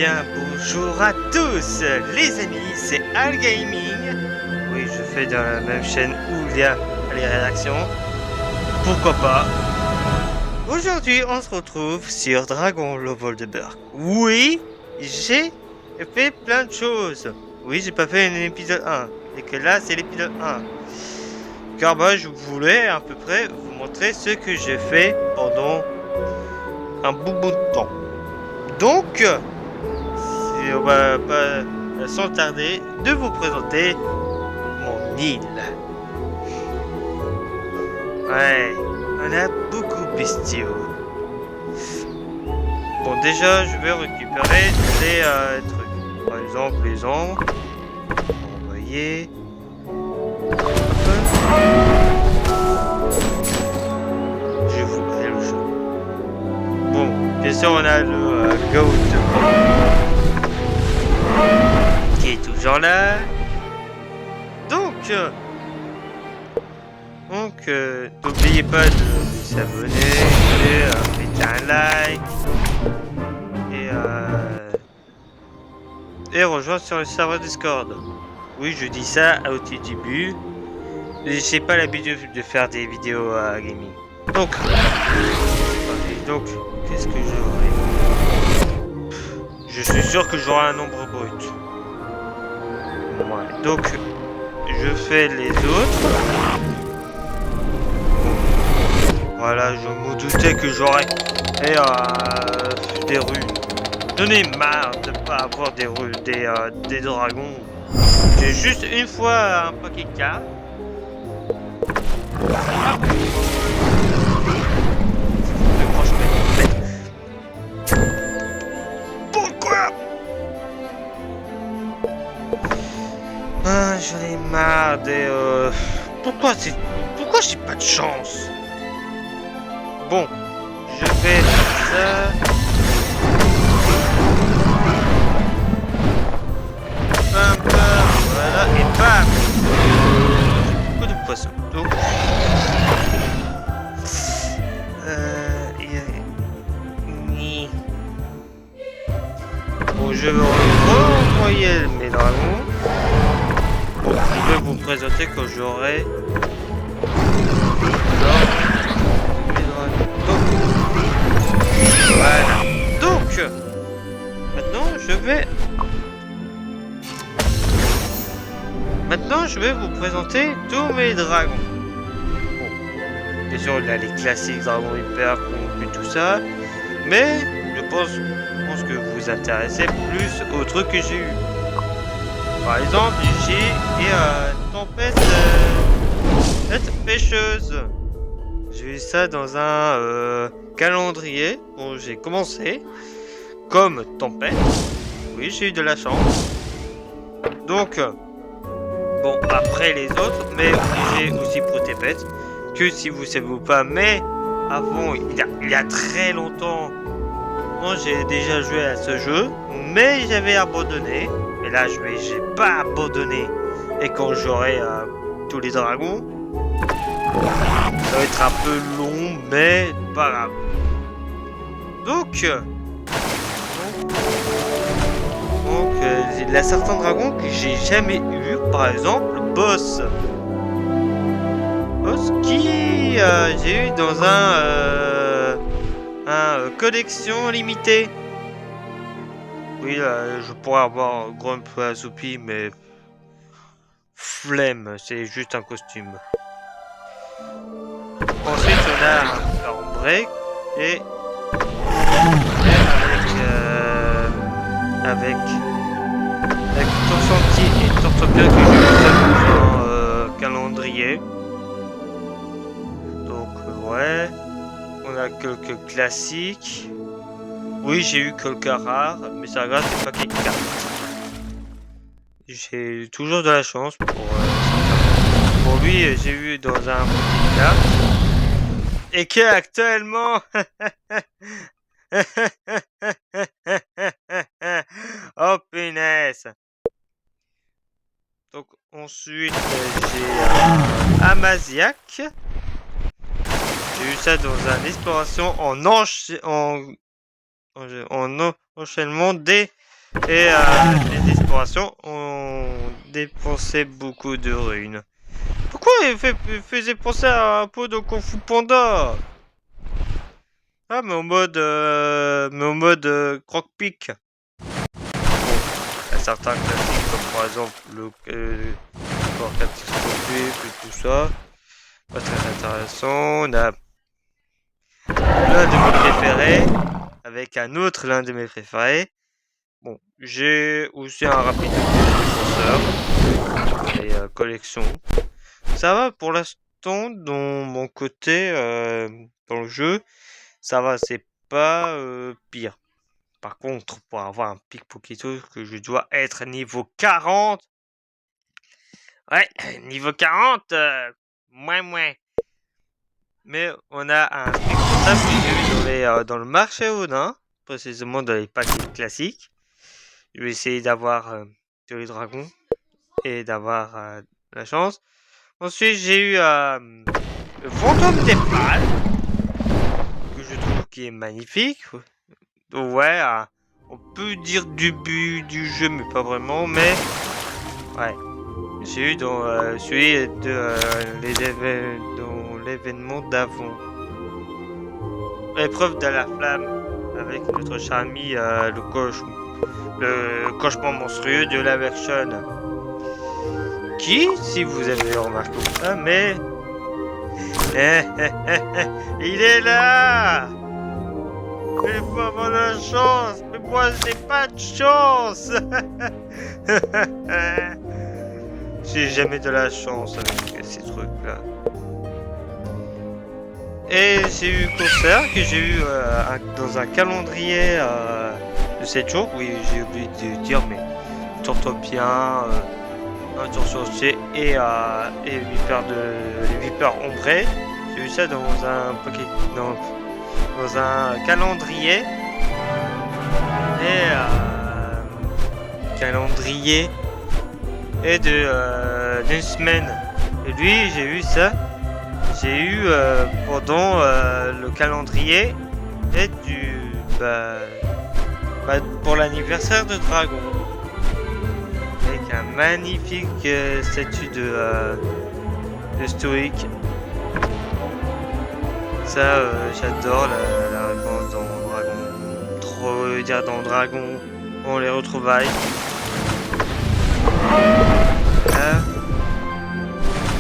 bien, bonjour à tous les amis, c'est Al Gaming. Oui, je fais dans la même chaîne où il y a les réactions. Pourquoi pas. Aujourd'hui, on se retrouve sur Dragon Level de Burk. Oui, j'ai fait plein de choses. Oui, j'ai pas fait un épisode 1. Et que là, c'est l'épisode 1. Car moi, je voulais à peu près vous montrer ce que j'ai fait pendant un bout de temps. Donc, on va pas sans tarder de vous présenter mon île. Ouais, on a beaucoup de bestiaux. Bon, déjà, je vais récupérer des trucs. Par exemple, les ombres. Envoyer. Je vous crée le jeu. Bon, bien sûr, on a le goat qui est toujours là. Donc, n'oubliez pas de vous abonner, de mettre un like et rejoindre sur le serveur Discord. Oui, je dis ça au tout début. J'ai pas l'habitude de faire des vidéos à gaming. Donc, qu'est-ce que j'aurai? Je suis sûr que j'aurai un nombre brut. Ouais, donc, je fais les autres. Voilà, je me doutais que j'aurais des runes. J'en ai marre de pas avoir des runes, des dragons. J'ai juste une fois un paquet de cartes. Pourquoi? Ah, j'en ai marre des... Pourquoi j'ai pas de chance? Bon, je vais faire ça. Voilà, et bam! Beaucoup de poissons. Donc, bon, je vais renvoyer mes dragons. Bon, je vais vous présenter quand j'aurai mes dragons. Donc, voilà. Donc, Maintenant, je vais vous présenter tous mes dragons. Bon, bien sûr, il y a les classiques dragons hyper et tout ça, mais je pense que vous vous intéressez plus aux trucs que j'ai eu. Par exemple, j'ai tempête pêcheuse. J'ai eu ça dans un calendrier. Bon, j'ai commencé comme tempête. Oui, j'ai eu de la chance. Donc, bon, après les autres, mais j'ai aussi Protépet, que si vous savez ou pas, mais avant, il y a très longtemps, moi j'ai déjà joué à ce jeu, mais j'avais abandonné. Et là, j'ai pas abandonné. Et quand j'aurai tous les dragons, ça va être un peu long, mais pas grave. Donc, il y a certains dragons que j'ai jamais eu, par exemple Boss qui j'ai eu dans un collection limitée. Oui, je pourrais avoir Grump assoupi, mais flemme, c'est juste un costume. Ensuite, on a un break et avec Torsanti et Tortopia que je fais dans un calendrier. Donc ouais, on a quelques classiques. Oui, j'ai eu quelques rares, mais ça reste des paquets de cartes. J'ai toujours de la chance pour lui, j'ai eu dans un paquet de cartes. Et que actuellement oh punaise. Donc ensuite j'ai Amaziac. J'ai eu ça dans une exploration en enchaînement des Et les explorations ont dépensé beaucoup de runes. Pourquoi il faisait penser à un peu de Kung Fu Panda? Ah, mais en mode croque-pique. Bon, il y a certains classiques comme par exemple le sport catastrophique et tout ça. Pas très intéressant. On a l'un de mes préférés avec un autre l'un de mes préférés. Bon, j'ai aussi un rapide défenseur et collection. Ça va pour l'instant dans mon côté dans le jeu. Ça va, c'est pas pire. Par contre, pour avoir un pickpocket que je dois être niveau 40. Ouais, niveau 40, moins. Mais on a un truc comme ça que j'ai vu dans le marché Odin, précisément dans les paquets classiques. Je vais essayer d'avoir tous les dragons et d'avoir la chance. Ensuite, j'ai eu le fantôme des pales, que je trouve qui est magnifique. Ouais, on peut dire du but du jeu, mais pas vraiment. Mais ouais, j'ai eu dans celui de dans l'événement d'avant. Épreuve de la flamme avec notre cher ami le cauchemar monstrueux de la version. Qui, si vous avez remarqué ou pas, mais il est là. Mais il faut avoir de la chance. Mais moi, j'ai pas de chance. J'ai jamais de la chance avec ces trucs-là. Et j'ai eu concert que j'ai eu dans un calendrier de 7 jours. Oui, j'ai oublié de dire, mais Tortopien, un tour sorcier et les vipères ombrées. J'ai eu ça dans un dans un calendrier. Et calendrier et d'une semaine. Et lui, j'ai eu ça. J'ai eu pendant le calendrier et pour l'anniversaire de Dragon. Avec un magnifique statue de stoïque. Ça, j'adore la réponse dans Dragon. Trop dire dans Dragon, on les retrouvailles.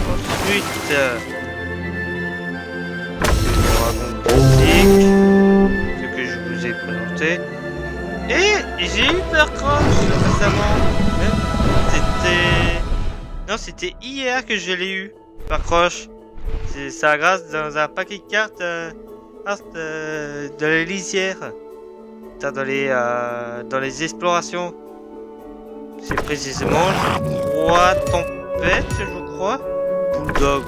Ensuite, le Dragon classique, ce que je vous ai présenté. Et j'ai eu Percroche récemment. C'était hier que je l'ai eu. Percroche. C'est ça grâce dans un paquet de cartes de la lisière. Dans les explorations. C'est précisément 3 tempêtes, je crois. Bulldog.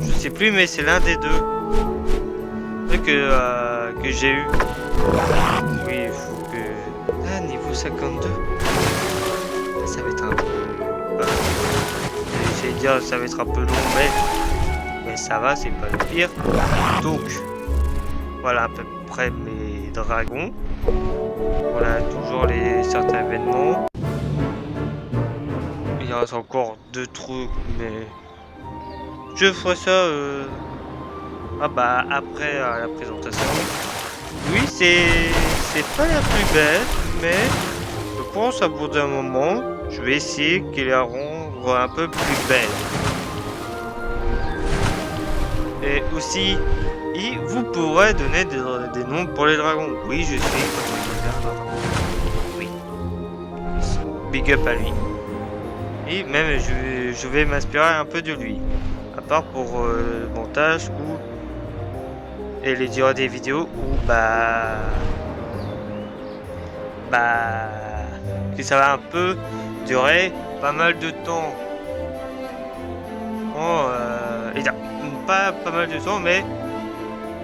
Je sais plus, mais c'est l'un des deux. Que j'ai eu. Oui, il faut que... Ah, niveau 52. Ça va être un peu... j'allais dire, ça va être un peu long, mais ça va, c'est pas le pire. Donc, voilà à peu près mes dragons. Voilà, toujours certains événements. Il reste encore 2 trucs, mais... Je ferai ça après la présentation. Oui, c'est pas la plus belle, mais je pense à bout d'un moment, je vais essayer de la rendre un peu plus belle. Et aussi, vous pourrez donner des noms pour les dragons. Oui, je sais. Oui. Big up à lui. Et même, je vais m'inspirer un peu de lui. À part pour le montage et les durées des vidéos où que ça va un peu durer pas mal de temps. Bon, pas mal de temps, mais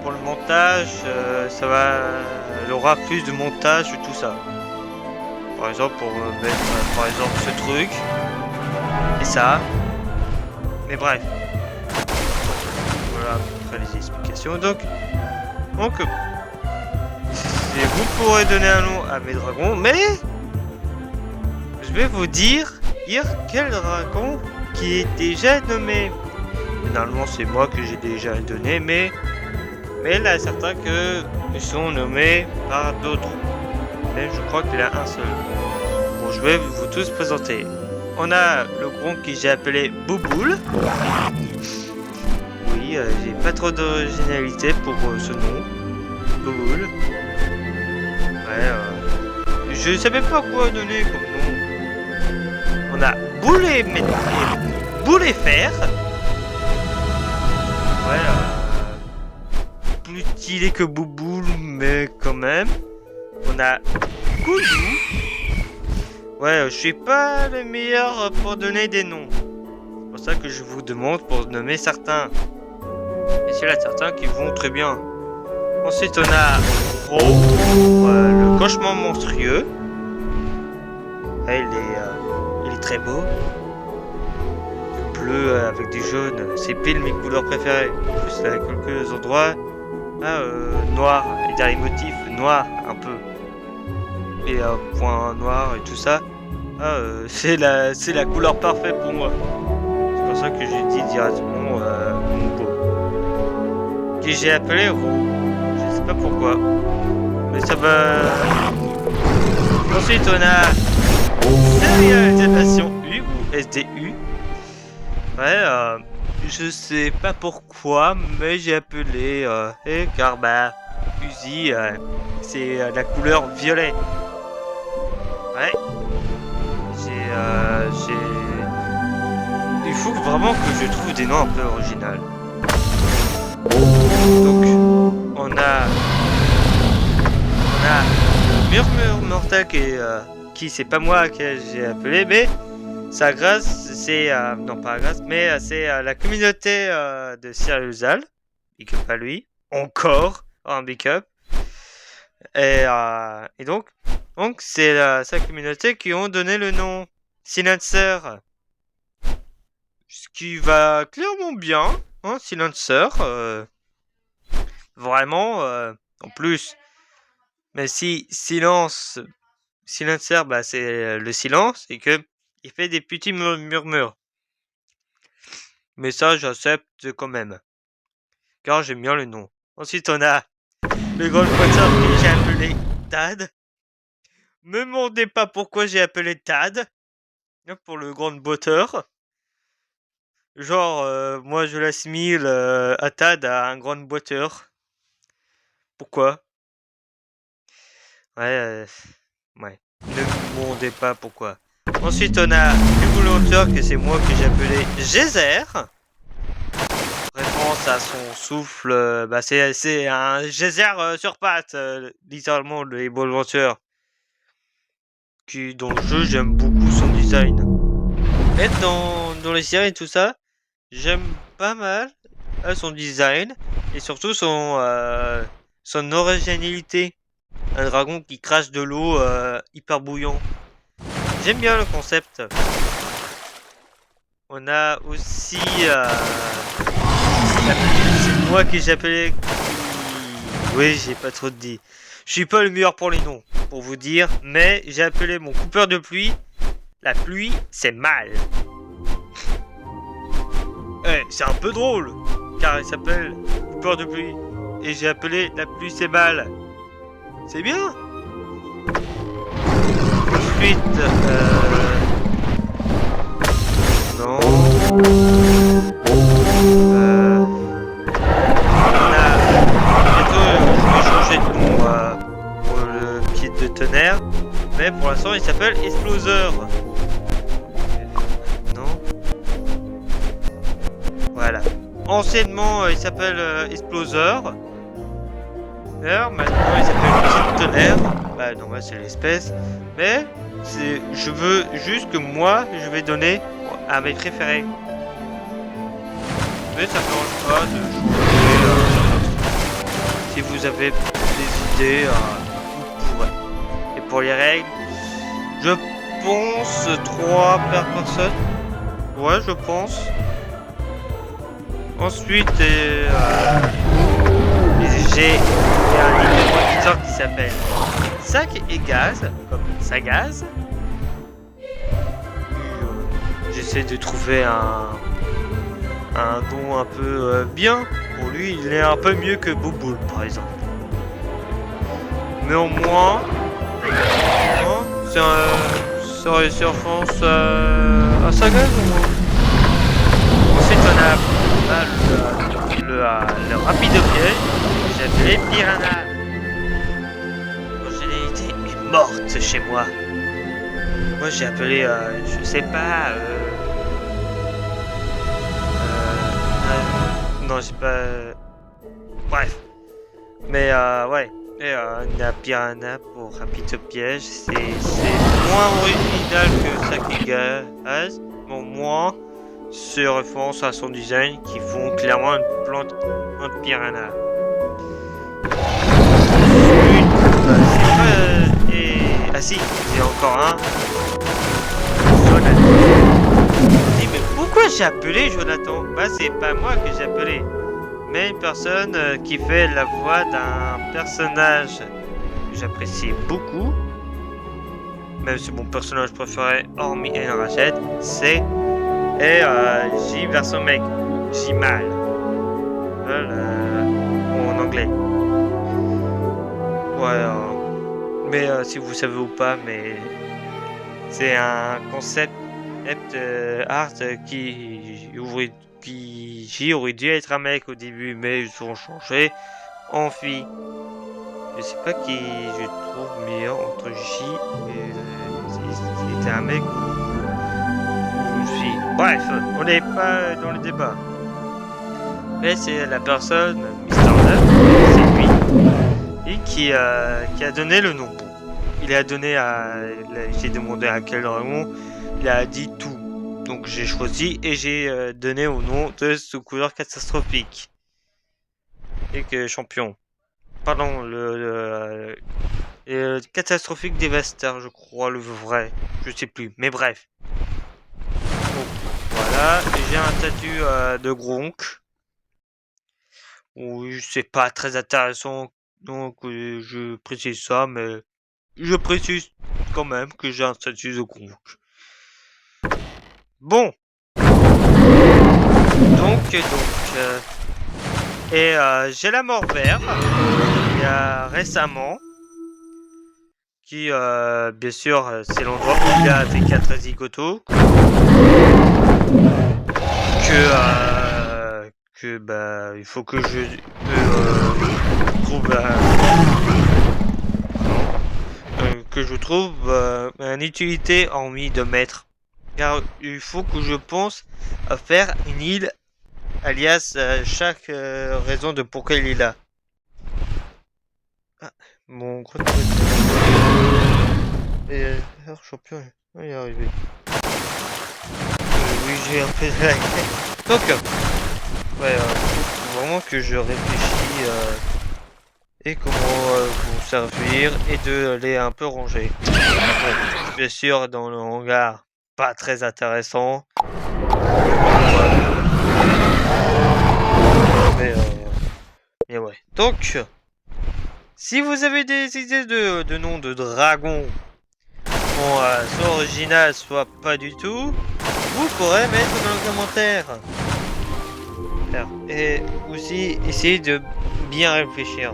pour le montage, il y aura plus de montage et tout ça. Par exemple, pour mettre ce truc et ça. Mais bref. Voilà à peu près les explications. Donc vous pourrez donner un nom à mes dragons, mais vais vous dire quel dragon qui est déjà nommé. Normalement, c'est moi que j'ai déjà donné, mais il y a certains qui sont nommés par d'autres. Mais je crois qu'il y en a un seul. Bon, je vais vous tous présenter. On a le gros que j'ai appelé Bouboule. Oui, j'ai pas trop d'originalité pour ce nom. Bouboule. Ouais, je savais pas quoi donner comme nom. On a Boule et Fer. Ouais, plus stylé que Bouboule, mais quand même. On a Goulou. Ouais, je suis pas le meilleur pour donner des noms. C'est pour ça que je vous demande pour nommer certains. Et c'est là certains qui vont très bien. Ensuite, on a Ro, le cauchemar monstrueux. Ouais, il est très beau. Bleu avec du jaune, c'est pile mes couleurs préférées. En plus, il y a quelques endroits noir, et dans les motifs noirs un peu. Et point noir et tout ça. C'est la couleur parfaite pour moi. C'est pour ça que j'ai dit directement mon beau. Que j'ai appelé Ro. Je sais pas pourquoi. Mais ça va. Ensuite on a Serialisation U ou SDU. Ouais, je sais pas pourquoi, mais j'ai appelé car bah Uzi, c'est la couleur violet. Ouais. Il faut vraiment que je trouve des noms un peu originaux. Donc, on a Murmure Mortel qui c'est pas moi que j'ai appelé, mais sa grâce, c'est non pas grâce, mais c'est la communauté de Siriusal, big up à lui, encore un big up. Et donc c'est sa communauté qui ont donné le nom Silencer. Ce qui va clairement bien, hein, Silencer. Vraiment, en plus. Mais si Silencer, bah c'est le silence et que il fait des petits murmures. Mais ça, j'accepte quand même. Car j'aime bien le nom. Ensuite, on a le grand pointeur que j'ai appelé Tad. Me demandez pas pourquoi j'ai appelé Tad. Pour le grand botteur. Genre, moi je l'assimile à Tad à un grand boiteur. Pourquoi? Ouais, ouais. Ne me demandez pas pourquoi. Ensuite, on a le volontaire que c'est moi que j'ai appelé Geyser. Référence à son souffle, bah c'est un geyser sur pattes, littéralement les volontaires. Dans le jeu, j'aime beaucoup son design. Et dans les séries et tout ça, j'aime pas mal son design et surtout son originalité. Un dragon qui crache de l'eau hyper bouillant. J'aime bien le concept. On a aussi c'est moi qui j'ai appelé. Oui, j'ai pas trop dit. Je suis pas le meilleur pour les noms, pour vous dire, mais j'ai appelé mon coupeur de pluie. La pluie, c'est mal. C'est un peu drôle, car il s'appelle coupeur de pluie. Et j'ai appelé la pluie, c'est mal. C'est bien. Ensuite, non. Je vais changer de nom pour le pied de tonnerre. Mais pour l'instant, il s'appelle Exploser. Non. Voilà. Anciennement, il s'appelle Exploser. D'ailleurs, maintenant, il s'appelle Pied de tonnerre. Bah non, c'est l'espèce. Mais je veux juste que moi, je vais donner à mes préférés. Mais ça ne dérange pas de changer. Si vous avez des idées, vous pourrez. Et pour les règles, je pense 3 par personne. Ouais, je pense. Ensuite, j'ai un moniteur qui s'appelle Sac et Gaz, comme Sagaz. j'essaie de trouver un nom un peu bien. Pour lui, il est un peu mieux que Bouboule, par exemple. Mais au moins, c'est un référence à Saga ou moins. Ensuite, on a le rapide piège, que j'ai appelé Piranha. L'originalité est morte chez moi. Moi, j'ai appelé, je sais pas, non, j'ai pas. Bref. Mais ouais. Et la piranha pour rapide piège, c'est moins original que Sakiga As, mais au moins c'est référence à son design qui font clairement une plante de piranha. Ensuite, c'est pas. Ah si, il y a encore un. Jonathan. Mais pourquoi j'ai appelé Jonathan? Bah, c'est pas moi que j'ai appelé, mais une personne qui fait la voix d'un personnage que j'apprécie beaucoup, même si mon personnage préféré hormis Ayn Rachel, c'est J version mec, J-Mal, voilà, en anglais. Ouais, mais si vous savez ou pas, mais c'est un concept art qui aurait dû être un mec au début, mais ils ont changé en fille. Je sais pas qui je trouve meilleur entre J et si c'était un mec ou une fille. Bref, on n'est pas dans le débat. Mais c'est la personne, Mister Love, c'est lui, et qui a donné le nom. Il a donné à. J'ai demandé à quel rayon, il a dit tout. Donc j'ai choisi et j'ai donné au nom de ce couleur catastrophique. Et que champion. Pardon, catastrophique dévastateur, je crois, le vrai. Je sais plus, mais bref. Donc, voilà, et j'ai un statut de Gronk. Oui, c'est pas très intéressant, donc je précise ça, mais je précise quand même que j'ai un statut de Gronk. Bon. Et j'ai la mort verte, il y a récemment, qui, bien sûr, c'est l'endroit où il a fait 4 zigotos. Que bah, il faut que je trouve que je trouve une utilité hormis de mettre. Car il faut que je pense à faire une île, alias chaque raison de pourquoi il est là. Ah, mon gros et champion, il est arrivé. Oui, j'ai un peu de la donc, ouais, faut vraiment que je réfléchis et comment vous servir et de les un peu ranger. Bon, bien sûr, dans le hangar, pas très intéressant. Mais ouais. Donc, si vous avez des idées de noms de dragons, soit original, soit pas du tout, vous pourrez mettre dans le commentaire. Et aussi, essayez de bien réfléchir.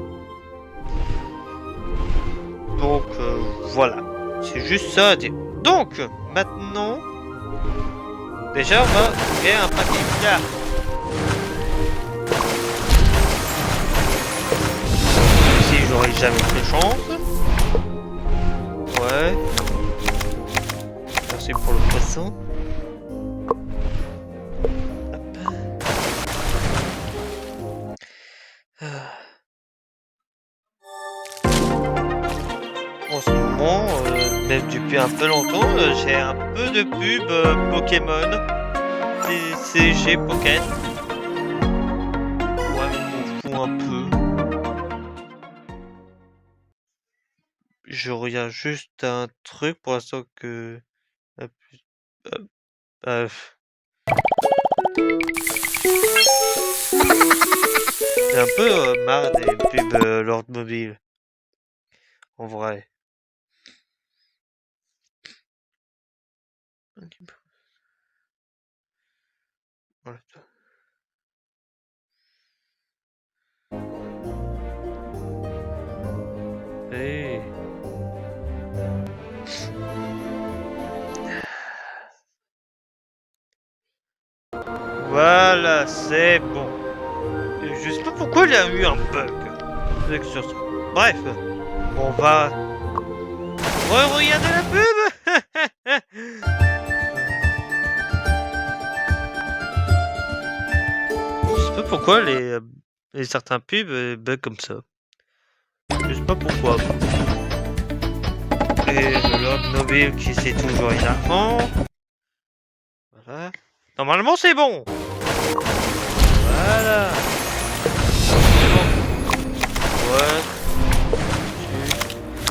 Donc, voilà. C'est juste ça à dire. Donc, maintenant, déjà, on va faire un paquet de cartes. Ici, j'aurais jamais de chance. Ouais. Merci pour le poisson. En ce moment, même depuis un peu longtemps, j'ai un peu de pub Pokémon, TCG Pocket. Ouais, je m'en fous un peu. Je regarde juste un truc pour l'instant que. J'ai un peu marre des pubs Lord Mobile. En vrai. Voilà. Et... Voilà, c'est bon. Et je sais pas pourquoi il y a eu un bug avec sur ça. Bref, on va regarder la pub. Je sais pas pourquoi les certains pubs bug comme ça. Je sais pas pourquoi. Et l'homme mobile qui sait toujours énervant. Voilà. Normalement c'est bon. Voilà. C'est bon. Ouais.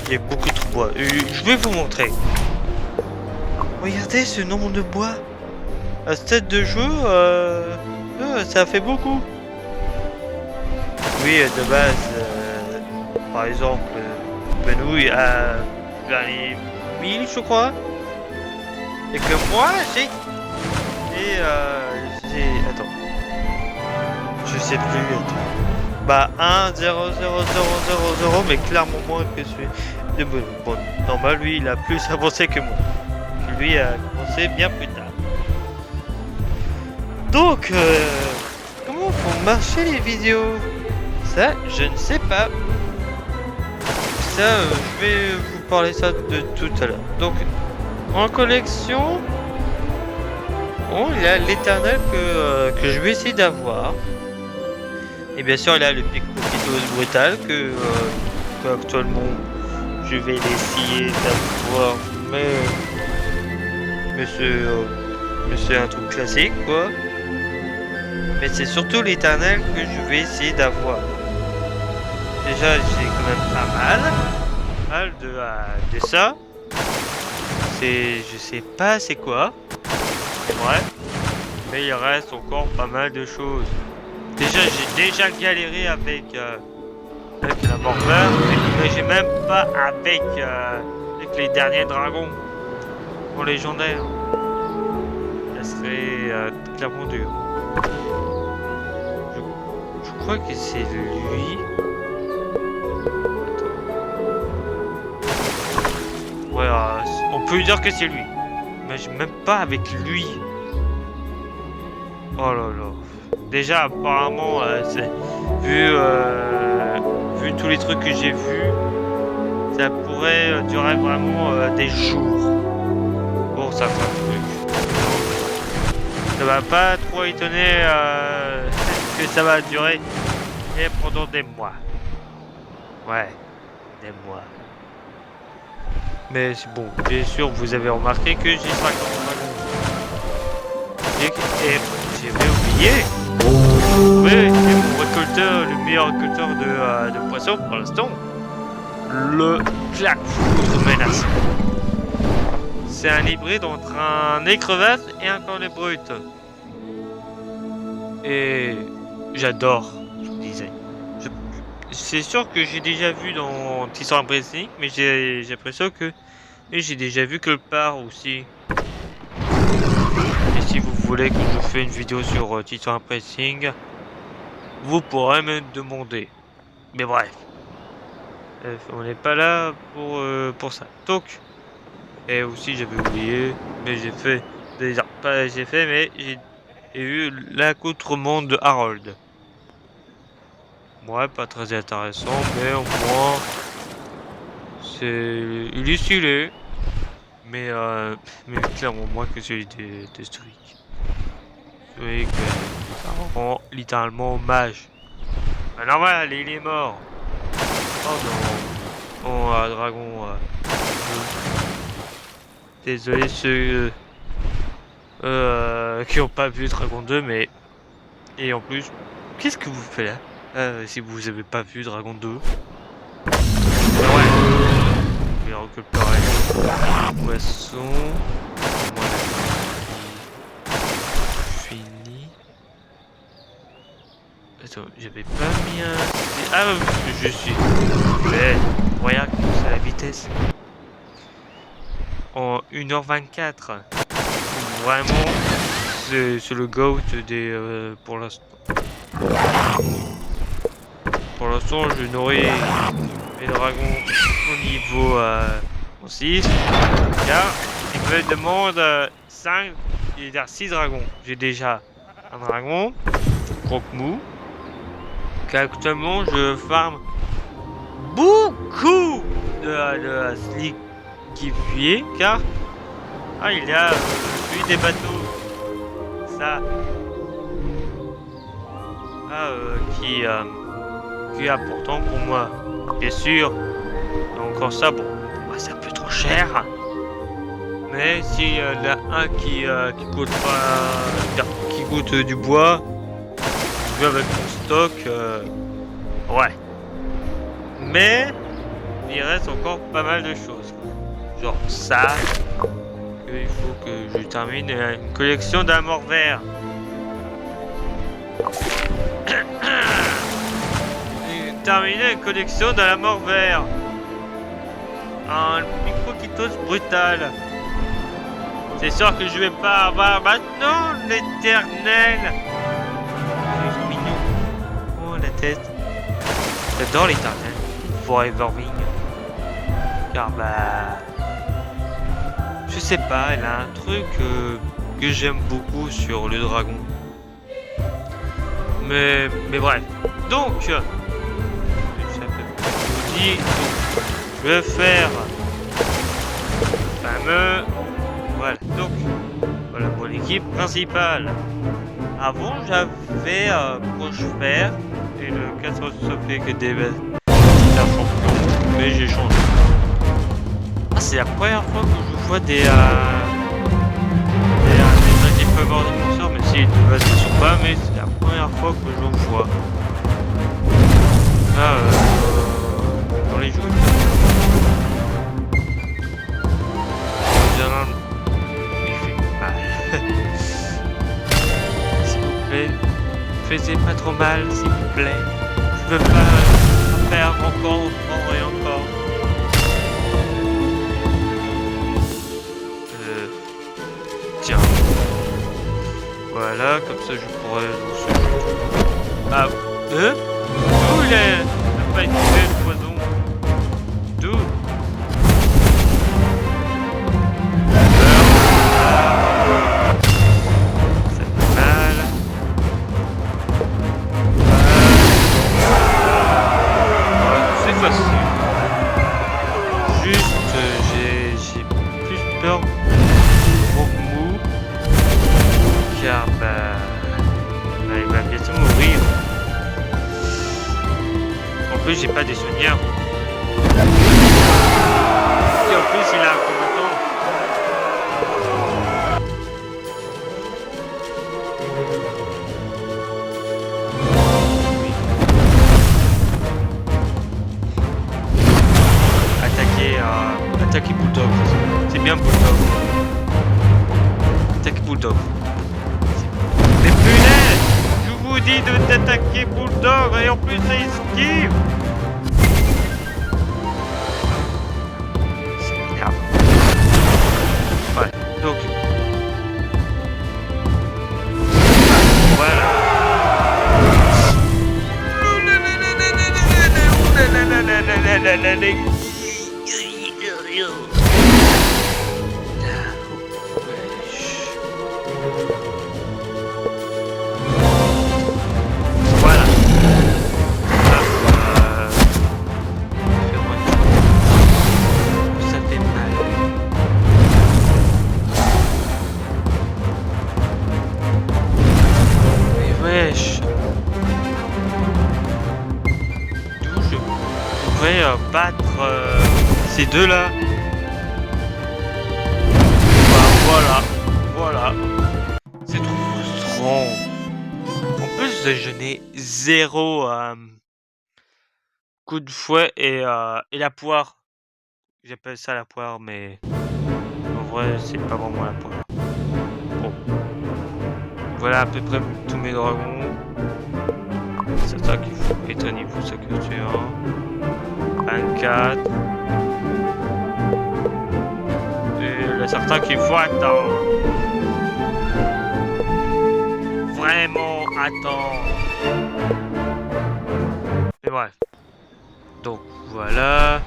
Il y a beaucoup de bois. Je vais vous montrer. Regardez ce nombre de bois. À ce stade de jeu, ça fait beaucoup. Oui, de base, par exemple, Benouille a vers les 1000, je crois. Et que moi, j'ai... Attends. Je sais plus, attends. Bah, 1, 0, 0, 0, 0, 0, mais clairement moins que celui de Benouille. Bon, normal, lui, il a plus avancé que moi. Lui a commencé bien plus tard. Donc, comment font marcher les vidéos? Ça, je ne sais pas. Ça, je vais vous parler ça de tout à l'heure. Donc, en collection, il y a l'éternel que je vais essayer d'avoir. Et bien sûr, il y a le Picopitos brutal que actuellement je vais essayer d'avoir, mais c'est un truc classique, quoi. Mais c'est surtout l'éternel que je vais essayer d'avoir. Déjà, j'ai quand même pas mal de ça. Je sais pas c'est quoi. C'est vrai. Mais il reste encore pas mal de choses. Déjà, j'ai déjà galéré avec la morpheur. Mais j'ai même pas avec les derniers dragons. Pour légendaires. Ça serait clairement dur. Je crois que c'est lui. Ouais, on peut lui dire que c'est lui. Mais même pas avec lui. Oh là là. Déjà, apparemment, vu tous les trucs que j'ai vus, ça pourrait durer vraiment des jours. Pour certains trucs. Ça va pas trop étonner que ça va durer pendant des mois. Ouais, des mois. Mais c'est bon, bien sûr, vous avez remarqué que j'ai 50 dragons. Et j'avais oublié. Oui, c'est mon récolteur, le meilleur récolteur de poissons pour l'instant. Le clac contre menace. C'est un hybride entre un écrevisse et un cornet brut. Et j'adore, je vous disais. C'est sûr que j'ai déjà vu dans Titan Pressing, mais j'ai l'impression que j'ai déjà vu quelque part aussi. Et si vous voulez que je fasse une vidéo sur Titan Pressing, vous pourrez me demander. Mais bref, on n'est pas là pour ça. Donc, et aussi j'avais oublié, mais j'ai fait mais j'ai eu l'accoutrement de Harold. Ouais, pas très intéressant, mais au moins il est stylé, mais clairement moins que celui de Stoic. Stoic, ça rend littéralement hommage. Mais normal, il est mort. Oh non. Oh, dragon. Désolé ceux qui ont pas vu Dragon 2, mais et en plus, qu'est-ce que vous faites là si vous avez pas vu Dragon 2? Ouais. Mais recule pareil. Poisson. Fini. Attends, j'avais pas mis un... Ah, je suis... Mais, regarde, c'est la vitesse. En 1h24. Vraiment c'est le GOAT des... pour l'instant. Pour l'instant, je nourris mes dragons au niveau 6. Car il me demande 5, c'est-à-dire 6 dragons. J'ai déjà un dragon, Croque-Mou. Actuellement, je farm beaucoup de Slikifié car il y a eu des bateaux. Ça. Qui est important pour moi. Bien sûr. Encore ça, bon, c'est un peu trop cher. Mais s'il y en a un qui coûte pas, qui coûte du bois, je vais avec mon stock, ouais. Mais il reste encore pas mal de choses. Genre ça, il faut que je termine une collection d'un mort vert. Terminer une collection de la mort vert. Un micro-kitos brutal. C'est sûr que je vais pas avoir maintenant l'éternel. C'est mignon. Oh la tête. J'adore l'éternel. Foreverwing. Car je sais pas, elle a un truc que j'aime beaucoup sur le dragon. Mais bref. Donc, je vais faire fameux. Voilà. Donc, voilà mon équipe principale. Avant, j'avais Prochefer et le catastrophique des champion, mais j'ai changé. C'est la première fois que je vois des équipes morts de monsters, mais si de base ils sont pas, mais c'est la première fois que j'en vois. Dans les jeux. Il fait mal. S'il vous plaît, faisez pas trop mal, s'il vous plaît. Je veux pas faire encore et encore. Tiens. Voilà, comme ça je pourrais... D'où il n'a pas été fait le poison? D'où? Ça fait mal. C'est facile. Juste, j'ai plus peur pour Mou. Car il va bientôt mourir. En plus, j'ai pas des soigneurs. Et en plus, il a un combattant. Oui. Attaquer Bulldog. C'est bien Bulldog. Attaquer Bulldog. Mais punaise! Je vous dis de t'attaquer Bulldog et en plus ça esquive! C'est grave. Ouais, donc. Voilà. Voilà. Ça fait mal. Mais wesh. D'où je pourrais battre ces deux-là. Voilà. C'est trop frustrant. En plus, je n'ai 0 coup de fouet et la poire. J'appelle ça la poire, mais en vrai, c'est pas vraiment la poire. Bon. Voilà à peu près tous mes dragons. C'est ça qu'il faut être au niveau 51. 24. Et il y a certains qu'il faut attendre. Attends. Mais bref. Donc voilà.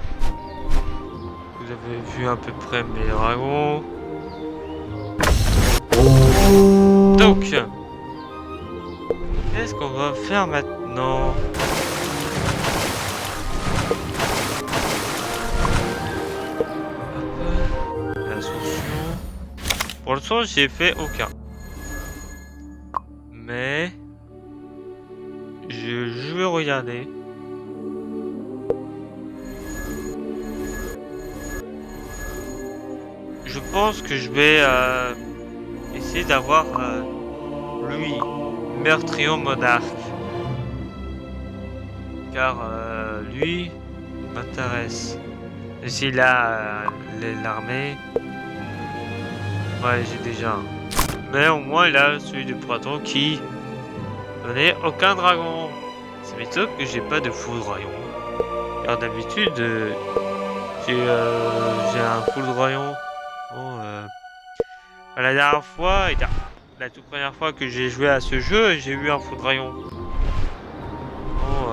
Vous avez vu à peu près mes dragons. Donc, qu'est-ce qu'on va faire maintenant? L'ascension. Pour l'instant, j'ai fait aucun. Mais je vais regarder. Je pense que je vais essayer d'avoir lui, Meurtrion Monarque. Car lui m'intéresse. Et s'il a l'armée, ouais, j'ai déjà un. Mais au moins il a celui du printemps qui donnait aucun dragon. C'est méthode que j'ai pas de foudroyant. Car d'habitude j'ai un foudroyant. Bon, la dernière fois, la toute première fois que j'ai joué à ce jeu, j'ai eu un foudroyant. Bon,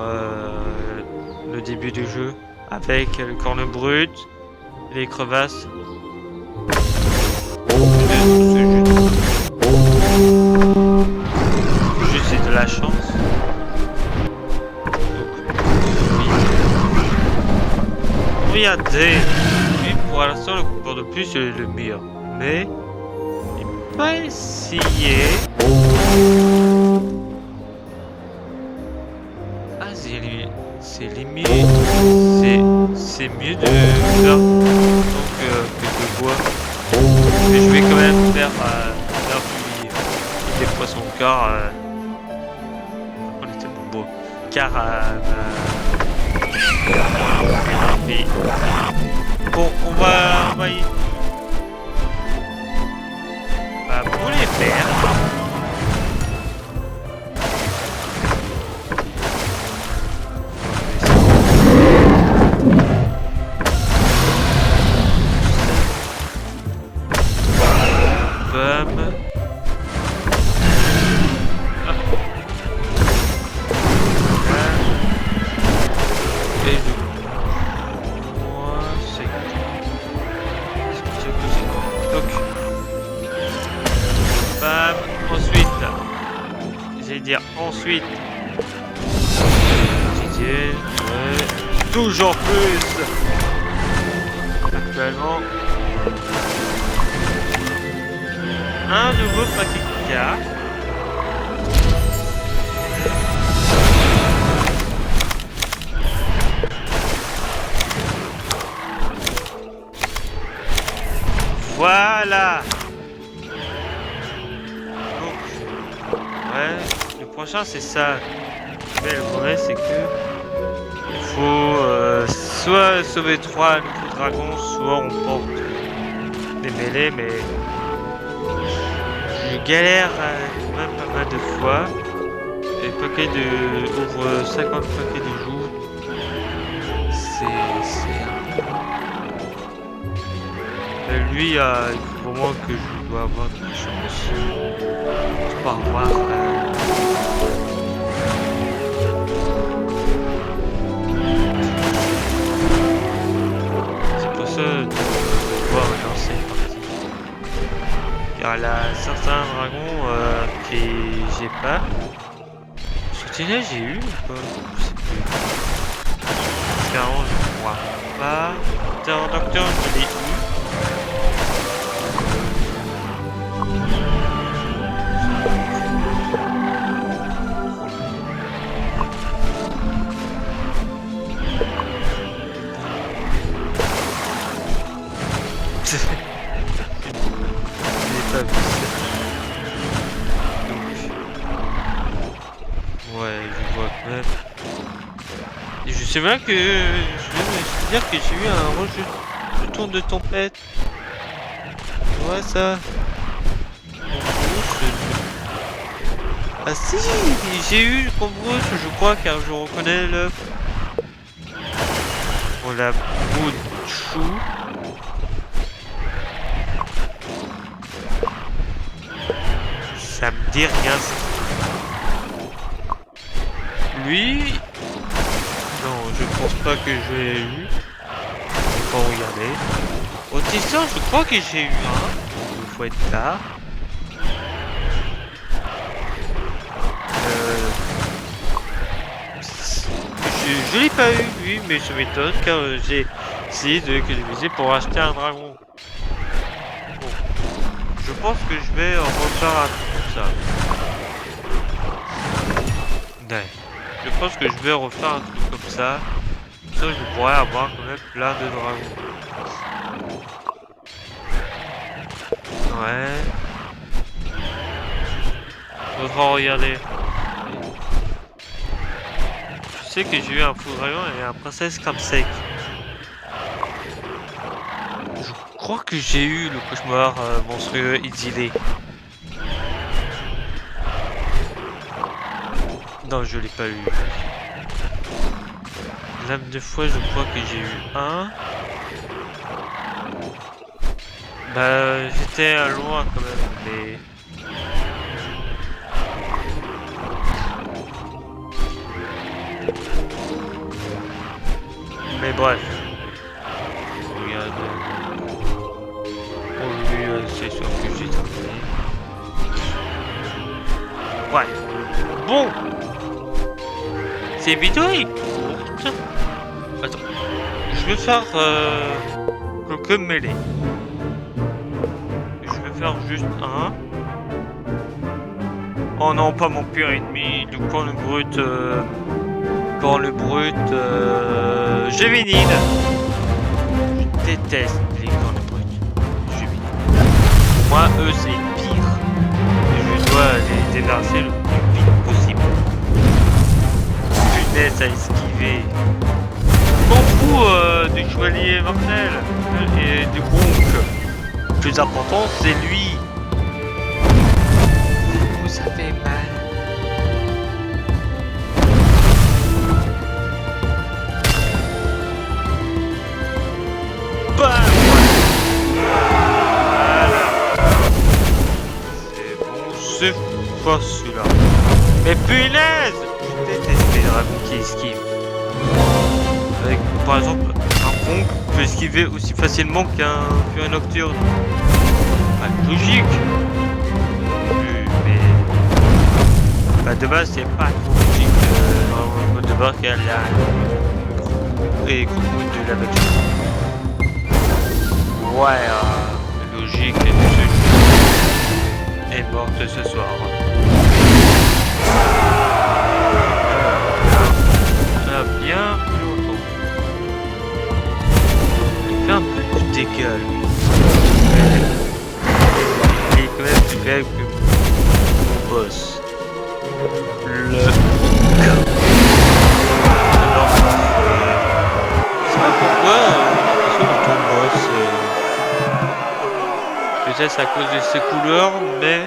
le début du jeu, avec le corne brut, les crevasses. Juste c'est de la chance. Donc, oui. Regardez, lui pour l'instant le coupeur de plus c'est le meilleur. Mais il va essayer. Ah c'est limite. C'est mieux de faire donc que de bois. Mais je vais quand même faire des poissons car on était bon car bon on va y pour les faire. Ensuite, toujours plus. Actuellement, un nouveau paquet de cartes. Voilà. Donc, ouais. Le prochain c'est ça. Mais le problème c'est que il faut soit sauver 3 nouveaux dragons, soit on porte des mêlées, mais je galère quand même pas mal de fois. Les paquets ouvre 50 paquets de jours. C'est lui il faut vraiment que je dois avoir de la chance. Je peux avoir de pouvoir lancer une partie. Car il y a certains dragons que j'ai pas. Ce j'ai eu ou pas? Je sais plus. Scarron je crois pas. Terror Docteur je l'ai eu. C'est vrai que je vais me dire que j'ai eu un rejet de tour de tempête. Ouais ça. Ah si, j'ai eu le Combrousse, je crois, car je reconnais l'œuf. On la bout de chou. Ça me dit rien. lui... Non, je pense pas que je l'ai eu. On va regarder. Autisteur, je crois que j'ai eu un. Il faut être là. Je l'ai pas eu, oui, mais ça m'étonne car j'ai essayé de économiser pour acheter un dragon. Bon. Je pense que je vais en refaire un truc comme ça. Ouais. Je pense que je vais refaire un truc comme ça. Comme ça, je pourrais avoir quand même plein de dragons. Ouais. Faudra regarder. Je sais que j'ai eu un fou dragon et un princesse Cramsec. Je crois que j'ai eu le cauchemar monstrueux exilé. Non, je l'ai pas eu. Lame de foi, je crois que j'ai eu un. Bah, j'étais loin quand même, mais... Mais bref. Regarde. Oh lui, c'est sûr que j'ai terminé. Ouais. Bon. Cette vidéo est courte. Attends. Je vais faire quelques mêlées. Je vais faire juste un. Oh non, pas mon pire ennemi. Du corps le brut. Géminine. Je déteste les cornes brutes. Géminine. Pour moi, eux, c'est pire. Et je dois les déverser le plus vite possible. Punaise à esquiver. Je m'en fous du chevalier mortel et du gronk. Le plus important, c'est lui. Ça fait mal. Voilà. C'est bon, c'est pas celui-là. Mais punaise! Je déteste les dragons qui esquivent. Avec, par exemple, un gronk peut esquiver aussi facilement qu'un furet nocturne. Bah, logique. Mais... Bah, de base, c'est pas trop logique. Dans le mode de bord qu'il y a et de la même chose. Ouais, logique et tout ce est morte ce soir. Bien plus longtemps. Il fait un peu de dégâts, lui. Il est quand même plus faible que mon boss. Le... Alors, je sais pas pourquoi, ton boss... Peut-être à cause de ses couleurs, mais...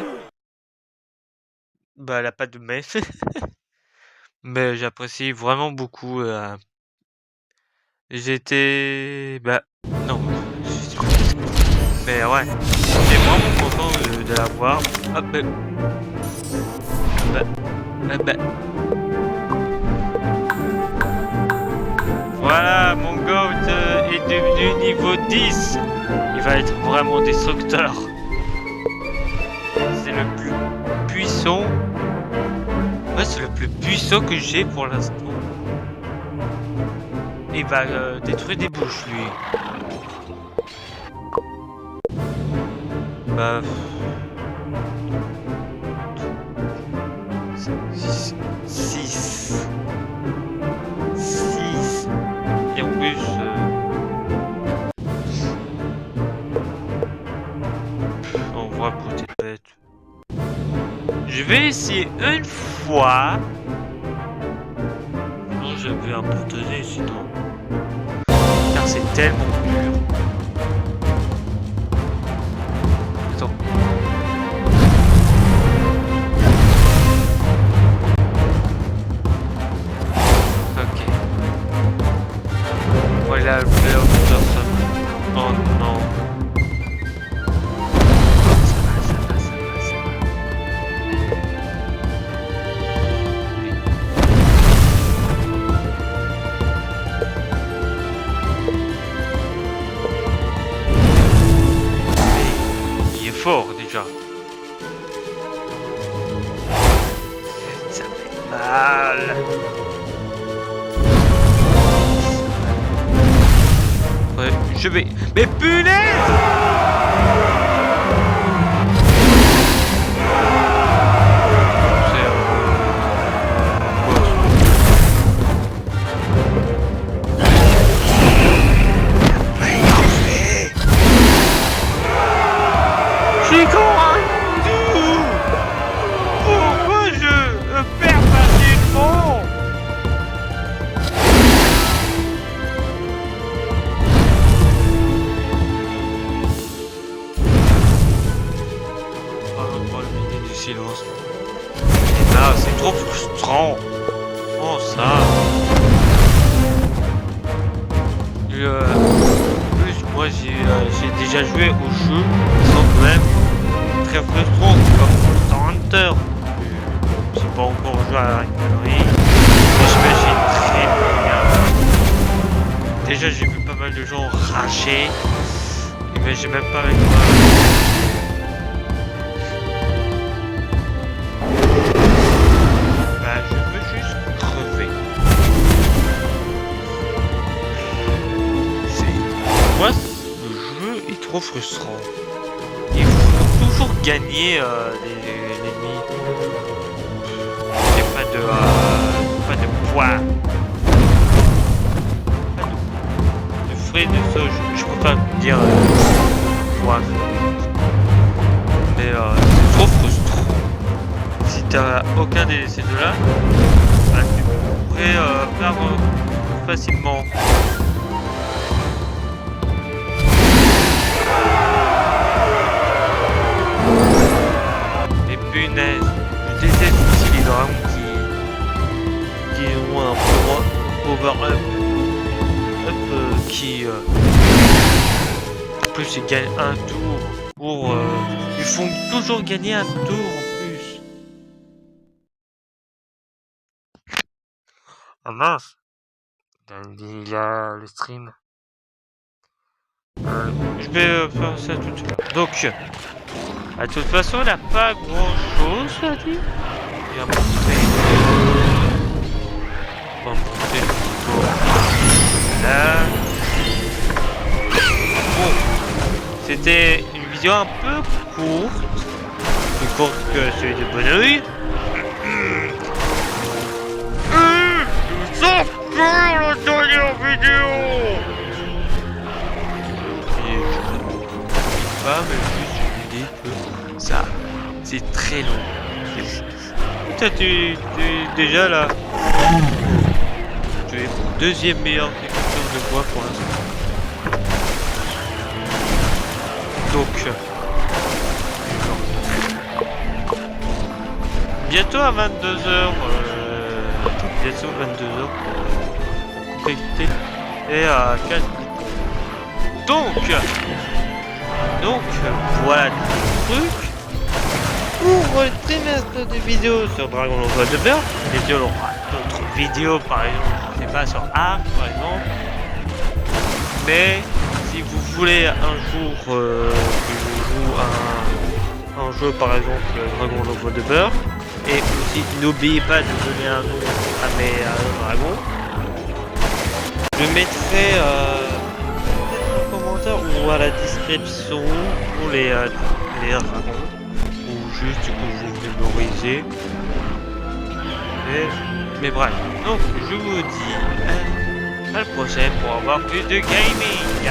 Bah, elle a pas de mais. Mais j'apprécie vraiment beaucoup. J'étais... Bah, non. Mais ouais. J'étais vraiment content de la voir. Hop, Voilà, mon goat est devenu niveau 10. Il va être vraiment destructeur. C'est le plus puissant. Ouais, c'est le plus puissant que j'ai pour l'instant. Il va détruire des bouches, lui. Bah... 6. Et en plus... On voit pour tes bêtes. Je vais essayer une fois. Non, je vais abandonner sinon. Car c'est tellement dur. Attends. Ok. Voilà le player de personne. Oh non. Ça va. fort déjà. Ça fait mal. Ouais, je vais... Mais punaise! C'est quoi tout? Pourquoi je perds facilement? Pour le minute du silence. Et là, c'est trop frustrant. Oh ça. Plus, moi j'ai déjà joué au jeu sans quand même très frustrant comme Monster Hunter. J'ai pas encore joué à la galerie, mais j'imagine très bien. Déjà j'ai vu pas mal de gens rager, mais j'ai même pas avec moi. Bah je veux juste crever. Moi, le jeu est trop frustrant. Il faut toujours gagner l'ennemi. J'ai pas de poids. Pas de frais de ça, je peux pas dire poids. Mais c'est trop frustrant. Si t'as aucun de ces deux-là, bah, tu pourrais perdre facilement. Punaise, je déteste aussi les dragons qui ont un power-up qui en plus ils gagnent un tour pour ils font toujours gagner un tour en plus. Ah mince, il y a le stream. Je vais faire ça tout de suite. Donc de toute façon, il n'a pas grand chose à dire. Il a montré. On va monter le niveau. Là. Bon. C'était une vidéo un peu courte. Plus courte que celui de Bonheuil. C'est encore la dernière vidéo. Et je ne dis pas, mais juste je dis que ça, c'est très long. Toi, tu es déjà là. Tu es deuxième meilleur écouteur de voix pour l'instant. Donc, bientôt à 22h. Bientôt 22h. Connecté. Et à 4. Donc, voilà le truc. Pour le trimestre de vidéos sur Dragon Ball de Beurre, bien sûr, on aura d'autres vidéos, par exemple, je sais pas, sur Arc, par exemple. Mais, si vous voulez un jour que je joue un jeu, par exemple, Dragon Ball de Beurre, et aussi, n'oubliez pas de donner un nom à mes dragons, je mettrai ou à la description pour les dragons ou juste que vous mémorisez. Mais bref, donc je vous dis à la prochaine pour avoir plus de gaming.